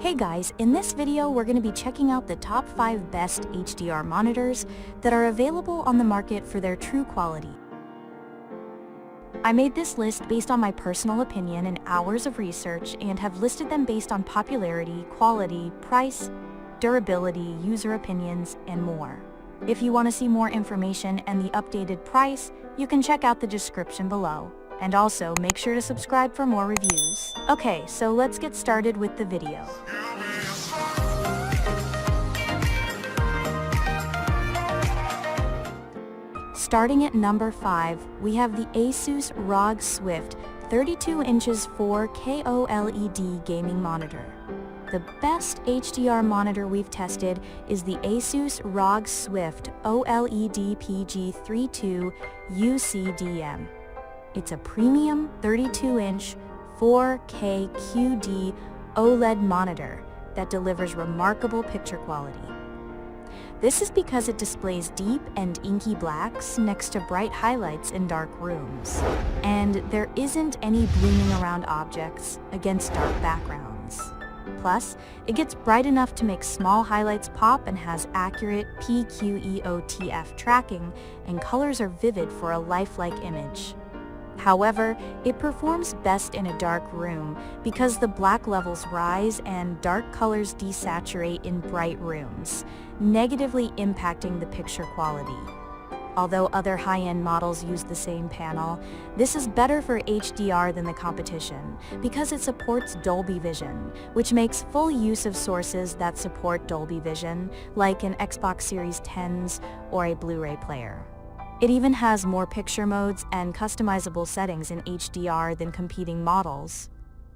Hey guys, in this video we're going to be checking out the top 5 best HDR monitors that are available on the market for their true quality. I made this list based on my personal opinion and hours of research and have listed them based on popularity, quality, price, durability, user opinions, and more. If you want to see more information and the updated price, you can check out the description below. And also, make sure to subscribe for more reviews. Okay, so let's get started with the video. Starting at number 5, we have the ASUS ROG Swift 32 inches 4K OLED gaming monitor. The best HDR monitor we've tested is the ASUS ROG Swift OLED PG32 UCDM. It's a premium 32-inch 4K QD-OLED monitor that delivers remarkable picture quality. This is because it displays deep and inky blacks next to bright highlights in dark rooms. And there isn't any blooming around objects against dark backgrounds. Plus, it gets bright enough to make small highlights pop and has accurate PQE-OTF tracking, and colors are vivid for a lifelike image. However, it performs best in a dark room because the black levels rise and dark colors desaturate in bright rooms, negatively impacting the picture quality. Although other high-end models use the same panel, this is better for HDR than the competition because it supports Dolby Vision, which makes full use of sources that support Dolby Vision, like an Xbox Series X or a Blu-ray player. It even has more picture modes and customizable settings in HDR than competing models.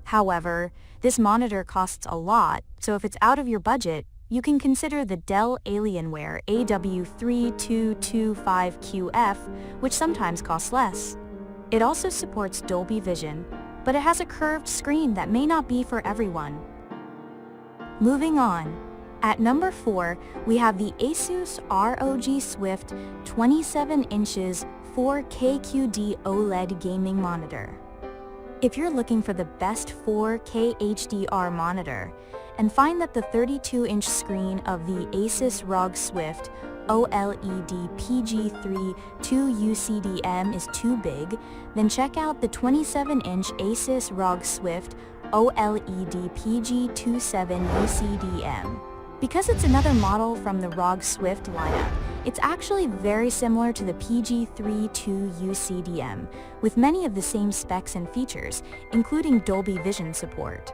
However, this monitor costs a lot, so if it's out of your budget, you can consider the Dell Alienware AW3225QF, which sometimes costs less. It also supports Dolby Vision, but it has a curved screen that may not be for everyone. Moving on. At number 4, we have the ASUS ROG Swift 27 inches 4K QD-OLED gaming monitor. If you're looking for the best 4K HDR monitor and find that the 32-inch screen of the ASUS ROG Swift OLED PG32 UCDM is too big, then check out the 27-inch ASUS ROG Swift OLED PG27 UCDM. Because it's another model from the ROG Swift lineup, it's actually very similar to the PG32 UCDM, with many of the same specs and features, including Dolby Vision support.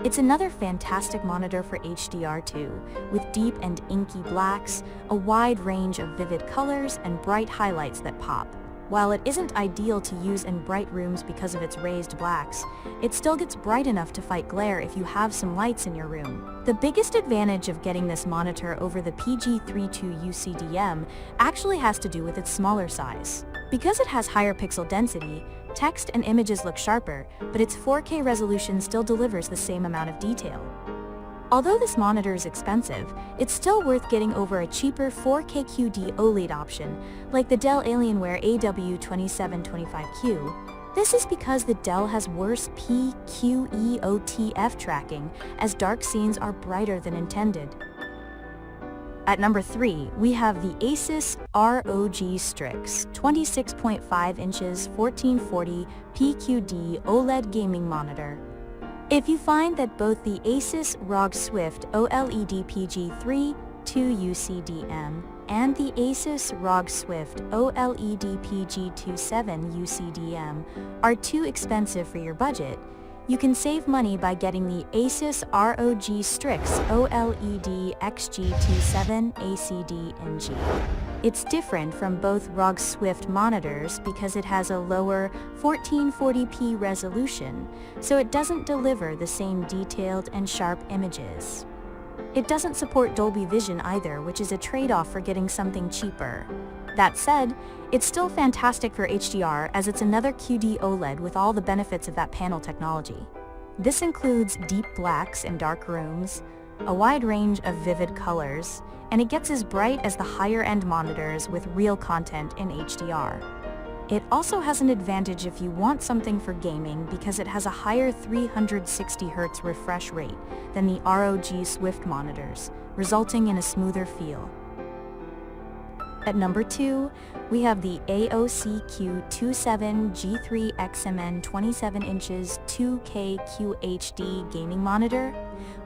It's another fantastic monitor for HDR too, with deep and inky blacks, a wide range of vivid colors, and bright highlights that pop. While it isn't ideal to use in bright rooms because of its raised blacks, it still gets bright enough to fight glare if you have some lights in your room. The biggest advantage of getting this monitor over the PG32 UCDM actually has to do with its smaller size. Because it has higher pixel density, text and images look sharper, but its 4K resolution still delivers the same amount of detail. Although this monitor is expensive, it's still worth getting over a cheaper 4K QD OLED option, like the Dell Alienware AW2725Q. This is because the Dell has worse PQE-OTF tracking, as dark scenes are brighter than intended. At number 3, we have the ASUS ROG Strix 26.5 inches 1440 PQD OLED gaming monitor. If you find that both the ASUS ROG Swift OLED PG32 UCDM and the ASUS ROG Swift OLED PG27 UCDM are too expensive for your budget, you can save money by getting the ASUS ROG Strix OLED XG27 ACD-NG. It's different from both ROG Swift monitors because it has a lower 1440p resolution, so it doesn't deliver the same detailed and sharp images. It doesn't support Dolby Vision either, which is a trade-off for getting something cheaper. That said, it's still fantastic for HDR as it's another QD OLED with all the benefits of that panel technology. This includes deep blacks in dark rooms, a wide range of vivid colors, and it gets as bright as the higher-end monitors with real content in HDR. It also has an advantage if you want something for gaming because it has a higher 360Hz refresh rate than the ROG Swift monitors, resulting in a smoother feel. At number 2, we have the ASUS Q27G3XMN 27 inches 2K QHD gaming monitor.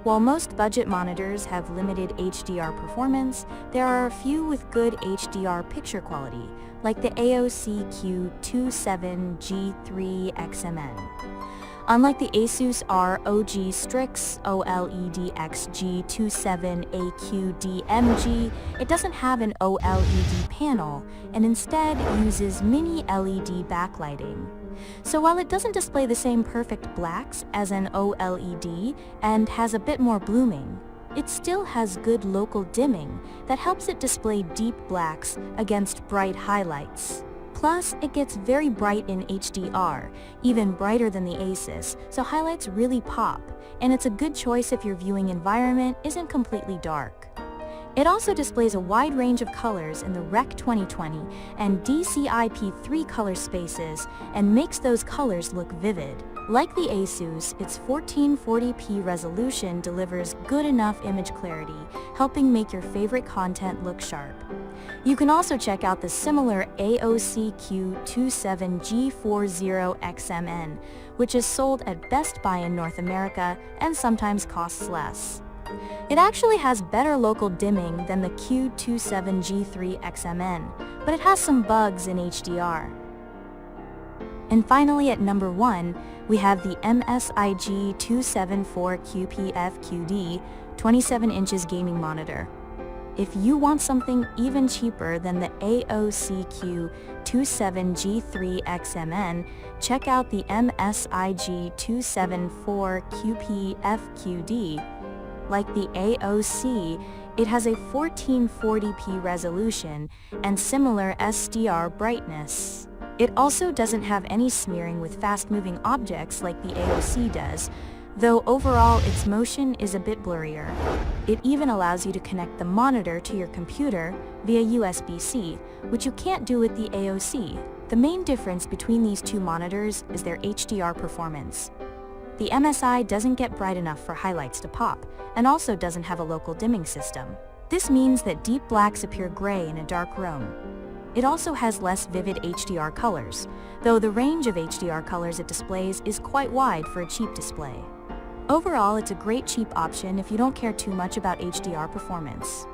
While most budget monitors have limited HDR performance, there are a few with good HDR picture quality, like the ASUS Q27G3XMN. Unlike the ASUS ROG Strix OLED XG27AQD-MG, it doesn't have an OLED panel and instead uses mini LED backlighting. So while it doesn't display the same perfect blacks as an OLED and has a bit more blooming, it still has good local dimming that helps it display deep blacks against bright highlights. Plus, it gets very bright in HDR, even brighter than the ASUS, so highlights really pop, and it's a good choice if your viewing environment isn't completely dark. It also displays a wide range of colors in the Rec 2020 and DCI-P3 color spaces and makes those colors look vivid. Like the ASUS, its 1440p resolution delivers good enough image clarity, helping make your favorite content look sharp. You can also check out the similar ASUS Q27G40XMN, which is sold at Best Buy in North America and sometimes costs less. It actually has better local dimming than the Q27G3XMN, but it has some bugs in HDR. And finally, at number 1, we have the MSIG 274QPF-QD 27 inches gaming monitor. If you want something even cheaper than the ASUS Q27G3XMN, check out the MSIG 274QPF-QD. Like the ASUS, it has a 1440p resolution and similar SDR brightness. It also doesn't have any smearing with fast-moving objects like the ASUS does, though overall its motion is a bit blurrier. It even allows you to connect the monitor to your computer via USB-C, which you can't do with the ASUS. The main difference between these two monitors is their HDR performance. The MSI doesn't get bright enough for highlights to pop, and also doesn't have a local dimming system. This means that deep blacks appear gray in a dark room. It also has less vivid HDR colors, though the range of HDR colors it displays is quite wide for a cheap display. Overall, it's a great cheap option if you don't care too much about HDR performance.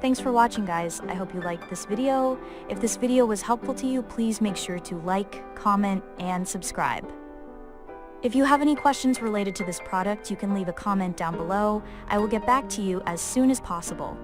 Thanks for watching, guys. I hope you liked this video. If this video was helpful to you, please make sure to like, comment, and subscribe. If you have any questions related to this product, you can leave a comment down below. I will get back to you as soon as possible.